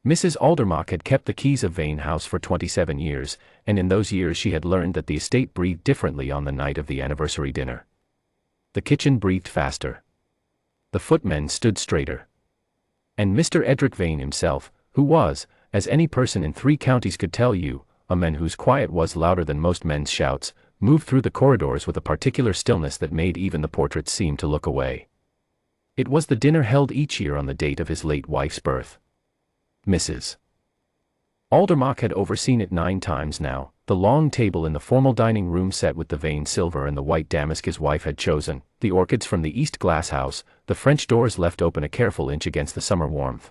Mrs. Aldermock had kept the keys of Vane House for 27 years, and in those years she had learned that the estate breathed differently on the night of the anniversary dinner. The kitchen breathed faster. The footmen stood straighter. And Mr. Edric Vane himself, who was, as any person in 3 counties could tell you, a man whose quiet was louder than most men's shouts, moved through the corridors with a particular stillness that made even the portraits seem to look away. It was the dinner held each year on the date of his late wife's birth. Mrs. Aldermock had overseen it 9 times now, the long table in the formal dining room set with the Vane silver and the white damask his wife had chosen, the orchids from the East glass house, the French doors left open a careful inch against the summer warmth.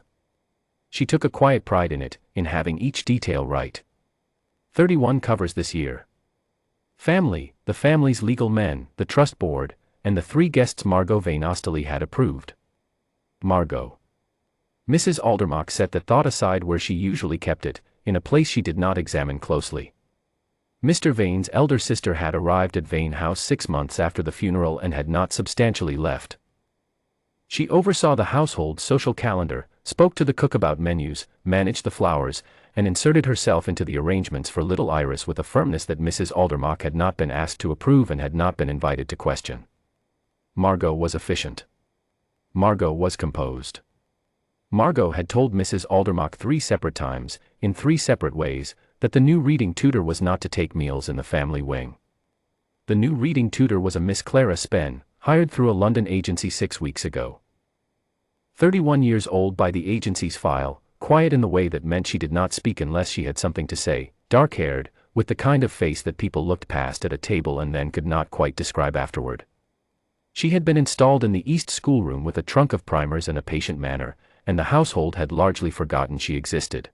She took a quiet pride in it, in having each detail right. 31 covers this year. Family, the family's legal men, the trust board, and the 3 guests Margot Vane Austerley had approved. Margot. Mrs. Aldermock set that thought aside where she usually kept it, in a place she did not examine closely. Mr. Vane's elder sister had arrived at Vane House 6 months after the funeral and had not substantially left. She oversaw the household social calendar, spoke to the cook about menus, managed the flowers, and inserted herself into the arrangements for little Iris with a firmness that Mrs. Aldermock had not been asked to approve and had not been invited to question. Margot was efficient. Margot was composed. Margot had told Mrs. Aldermock 3 separate times, in 3 separate ways, that the new reading tutor was not to take meals in the family wing. The new reading tutor was a Miss Clara Spen, hired through a London agency 6 weeks ago. 31 years old by the agency's file, quiet in the way that meant she did not speak unless she had something to say, dark-haired, with the kind of face that people looked past at a table and then could not quite describe afterward. She had been installed in the East schoolroom with a trunk of primers and a patient manner, and the household had largely forgotten she existed.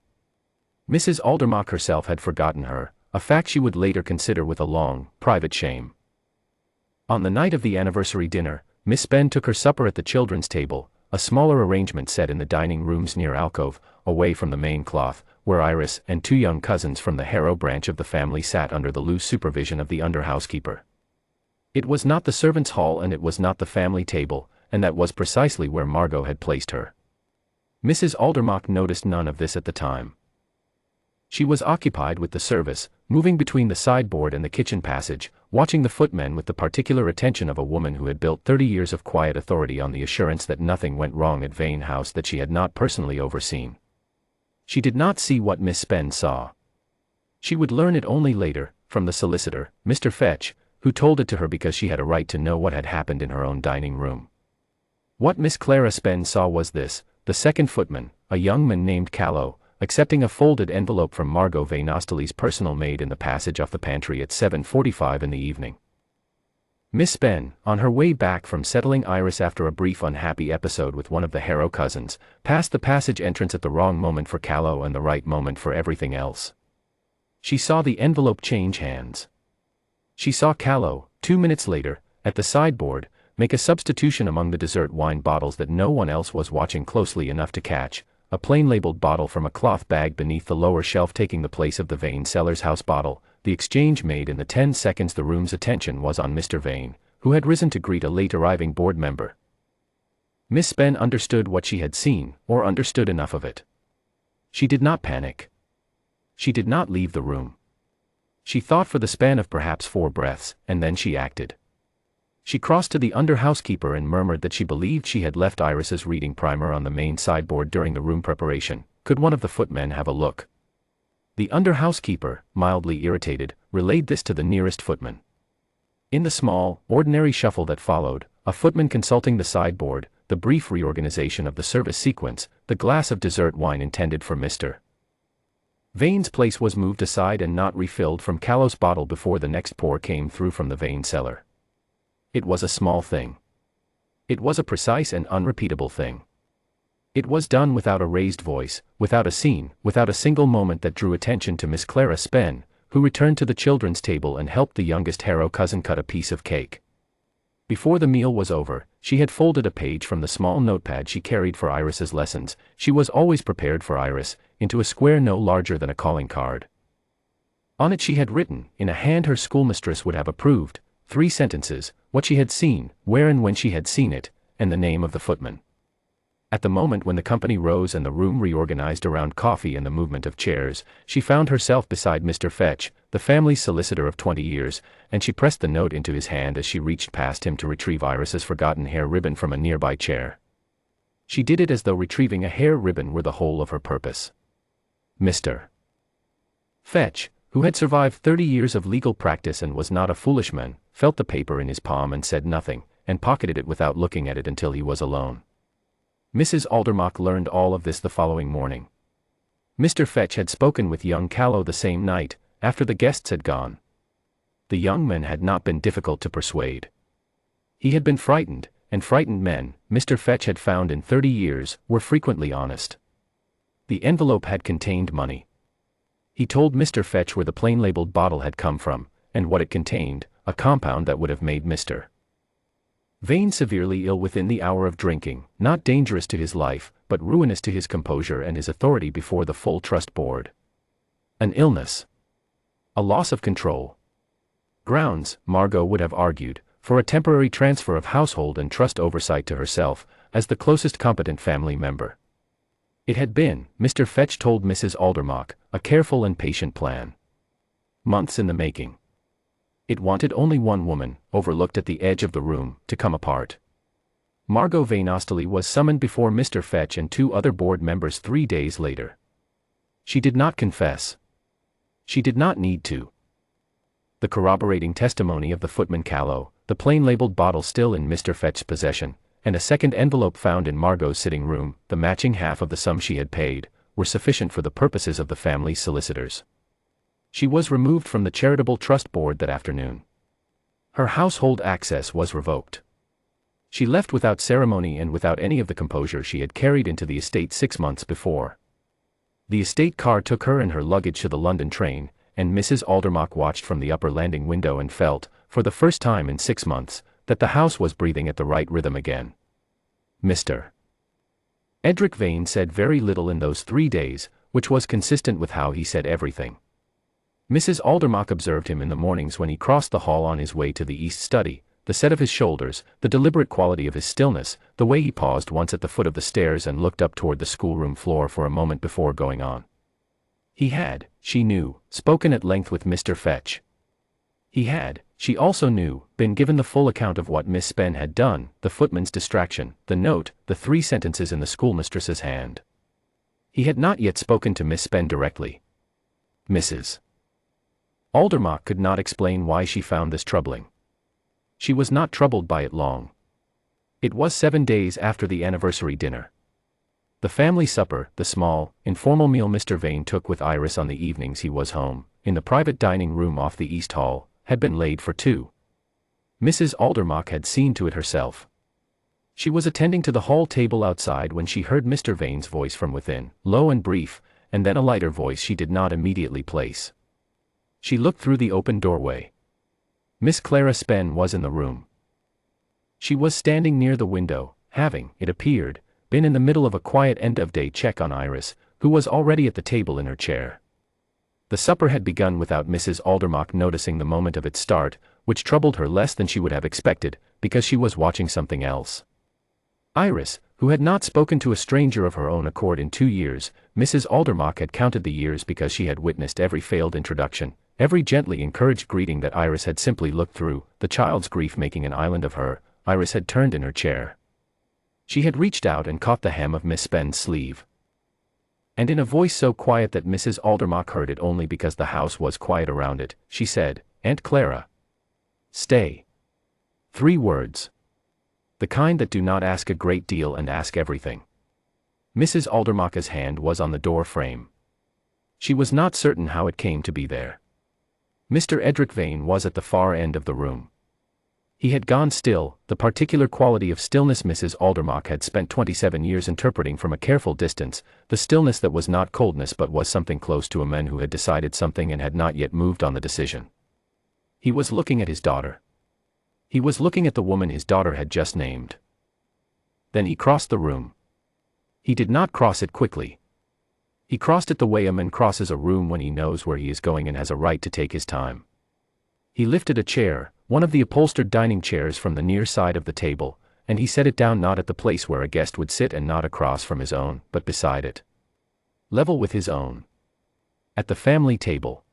Mrs. Aldermock herself had forgotten her, a fact she would later consider with a long, private shame. On the night of the anniversary dinner, Miss Spen took her supper at the children's table, a smaller arrangement set in the dining room's near alcove, away from the main cloth, where Iris and 2 young cousins from the Harrow branch of the family sat under the loose supervision of the under-housekeeper. It was not the servants' hall and it was not the family table, and that was precisely where Margot had placed her. Mrs. Aldermock noticed none of this at the time. She was occupied with the service, moving between the sideboard and the kitchen passage, watching the footmen with the particular attention of a woman who had built 30 years of quiet authority on the assurance that nothing went wrong at Vane House that she had not personally overseen. She did not see what Miss Spen saw. She would learn it only later, from the solicitor, Mr. Fetch, who told it to her because she had a right to know what had happened in her own dining room. What Miss Clara Spen saw was this: the second footman, a young man named Callow, accepting a folded envelope from Margot Vane Austerley's personal maid in the passage off the pantry at 7:45 in the evening. Miss Spen, on her way back from settling Iris after a brief unhappy episode with one of the Harrow cousins, passed the passage entrance at the wrong moment for Callow and the right moment for everything else. She saw the envelope change hands. She saw Callow, 2 minutes later, at the sideboard, make a substitution among the dessert wine bottles that no one else was watching closely enough to catch, a plain labeled bottle from a cloth bag beneath the lower shelf taking the place of the Vane Cellars House bottle. The exchange made in the 10 seconds the room's attention was on Mr. Vane, who had risen to greet a late arriving board member. Miss Spen understood what she had seen, or understood enough of it. She did not panic. She did not leave the room. She thought for the span of perhaps 4 breaths, and then she acted. She crossed to the under-housekeeper and murmured that she believed she had left Iris's reading primer on the main sideboard during the room preparation. Could one of the footmen have a look? The under-housekeeper, mildly irritated, relayed this to the nearest footman. In the small, ordinary shuffle that followed, a footman consulting the sideboard, the brief reorganization of the service sequence, the glass of dessert wine intended for Mr. Vane's place was moved aside and not refilled from Callow's bottle before the next pour came through from the Vane cellar. It was a small thing. It was a precise and unrepeatable thing. It was done without a raised voice, without a scene, without a single moment that drew attention to Miss Clara Spen, who returned to the children's table and helped the youngest Harrow cousin cut a piece of cake. Before the meal was over, she had folded a page from the small notepad she carried for Iris's lessons. She was always prepared for Iris, into a square no larger than a calling card. On it she had written, in a hand her schoolmistress would have approved, 3 sentences, what she had seen, where and when she had seen it, and the name of the footman. At the moment when the company rose and the room reorganized around coffee and the movement of chairs, she found herself beside Mr. Fetch, the family's solicitor of 20 years, and she pressed the note into his hand as she reached past him to retrieve Iris's forgotten hair ribbon from a nearby chair. She did it as though retrieving a hair ribbon were the whole of her purpose. Mr. Fetch, who had survived 30 years of legal practice and was not a foolish man, felt the paper in his palm and said nothing, and pocketed it without looking at it until he was alone. Mrs. Aldermach learned all of this the following morning. Mr. Fetch had spoken with young Callow the same night, after the guests had gone. The young man had not been difficult to persuade. He had been frightened, and frightened men, Mr. Fetch had found in 30 years, were frequently honest. The envelope had contained money. He told Mr. Fetch where the plain-labeled bottle had come from, and what it contained, a compound that would have made Mr. Vane severely ill within the hour of drinking, not dangerous to his life, but ruinous to his composure and his authority before the full trust board. An illness. A loss of control. Grounds, Margot would have argued, for a temporary transfer of household and trust oversight to herself, as the closest competent family member. It had been, Mr. Fetch told Mrs. Aldermach, a careful and patient plan. Months in the making. It wanted only one woman, overlooked at the edge of the room, to come apart. Margot Vane Austerley was summoned before Mr. Fetch and 2 other board members 3 days later. She did not confess. She did not need to. The corroborating testimony of the footman Callow, the plain-labeled bottle still in Mr. Fetch's possession, and a second envelope found in Margot's sitting room, the matching half of the sum she had paid, were sufficient for the purposes of the family's solicitors. She was removed from the charitable trust board that afternoon. Her household access was revoked. She left without ceremony and without any of the composure she had carried into the estate 6 months before. The estate car took her and her luggage to the London train, and Mrs. Aldermach watched from the upper landing window and felt, for the first time in 6 months, that the house was breathing at the right rhythm again. Mr. Edric Vane said very little in those 3 days, which was consistent with how he said everything. Mrs. Aldermach observed him in the mornings when he crossed the hall on his way to the east study, the set of his shoulders, the deliberate quality of his stillness, the way he paused once at the foot of the stairs and looked up toward the schoolroom floor for a moment before going on. He had, she knew, spoken at length with Mr. Fetch. He had, she also knew, been given the full account of what Miss Spen had done, the footman's distraction, the note, the 3 sentences in the schoolmistress's hand. He had not yet spoken to Miss Spen directly. Mrs. Aldermach could not explain why she found this troubling. She was not troubled by it long. It was 7 days after the anniversary dinner. The family supper, the small, informal meal Mr. Vane took with Iris on the evenings he was home, in the private dining room off the East Hall, had been laid for 2. Mrs. Aldermach had seen to it herself. She was attending to the hall table outside when she heard Mr. Vane's voice from within, low and brief, and then a lighter voice she did not immediately place. She looked through the open doorway. Miss Clara Spen was in the room. She was standing near the window, having, it appeared, been in the middle of a quiet end-of-day check on Iris, who was already at the table in her chair. The supper had begun without Mrs. Aldermach noticing the moment of its start, which troubled her less than she would have expected, because she was watching something else. Iris, who had not spoken to a stranger of her own accord in 2 years, Mrs. Aldermach had counted the years because she had witnessed every failed introduction, every gently encouraged greeting that Iris had simply looked through, the child's grief making an island of her. Iris had turned in her chair. She had reached out and caught the hem of Miss Spen's sleeve. And in a voice so quiet that Mrs. Aldermach heard it only because the house was quiet around it, she said, "Aunt Clara. Stay." 3 words. The kind that do not ask a great deal and ask everything. Mrs. Aldermach's hand was on the door frame. She was not certain how it came to be there. Mr. Edric Vane was at the far end of the room. He had gone still, the particular quality of stillness Mrs. Aldermach had spent 27 years interpreting from a careful distance, the stillness that was not coldness but was something close to a man who had decided something and had not yet moved on the decision. He was looking at his daughter. He was looking at the woman his daughter had just named. Then he crossed the room. He did not cross it quickly. He crossed it the way a man crosses a room when he knows where he is going and has a right to take his time. He lifted a chair, one of the upholstered dining chairs from the near side of the table, and he set it down not at the place where a guest would sit and not across from his own, but beside it. Level with his own. At the family table.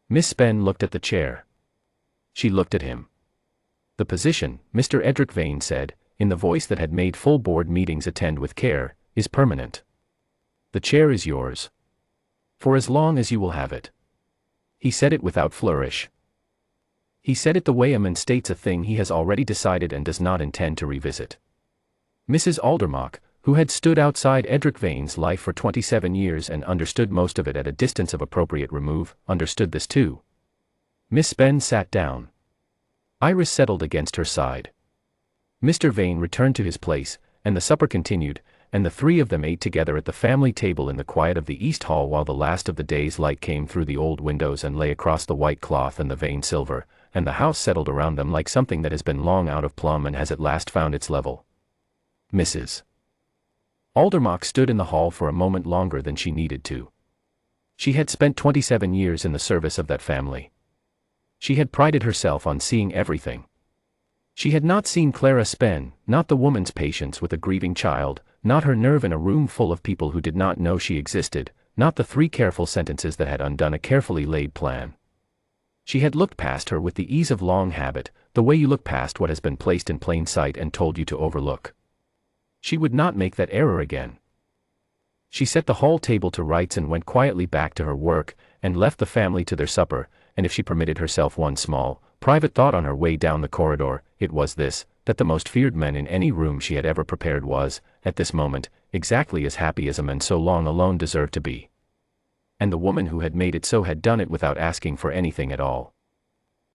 Miss Spen looked at the chair. She looked at him. The position, Mr. Edric Vane said, in the voice that had made full board meetings attend with care, is permanent. The chair is yours. For as long as you will have it. He said it without flourish. He said it the way a man states a thing he has already decided and does not intend to revisit. Mrs. Aldermock, who had stood outside Edric Vane's life for 27 years and understood most of it at a distance of appropriate remove, understood this too. Miss Spen sat down. Iris settled against her side. Mr. Vane returned to his place, and the supper continued, and the three of them ate together at the family table in the quiet of the East Hall while the last of the day's light came through the old windows and lay across the white cloth and the Vane silver, and the house settled around them like something that has been long out of plumb and has at last found its level. Mrs. Aldermock stood in the hall for a moment longer than she needed to. She had spent 27 years in the service of that family. She had prided herself on seeing everything. She had not seen Clara Spen, not the woman's patience with a grieving child, not her nerve in a room full of people who did not know she existed, not the 3 careful sentences that had undone a carefully laid plan. She had looked past her with the ease of long habit, the way you look past what has been placed in plain sight and told you to overlook. She would not make that error again. She set the hall table to rights and went quietly back to her work, and left the family to their supper, and if she permitted herself one small, private thought on her way down the corridor, it was this, that the most feared man in any room she had ever prepared was, at this moment, exactly as happy as a man so long alone deserved to be. And the woman who had made it so had done it without asking for anything at all.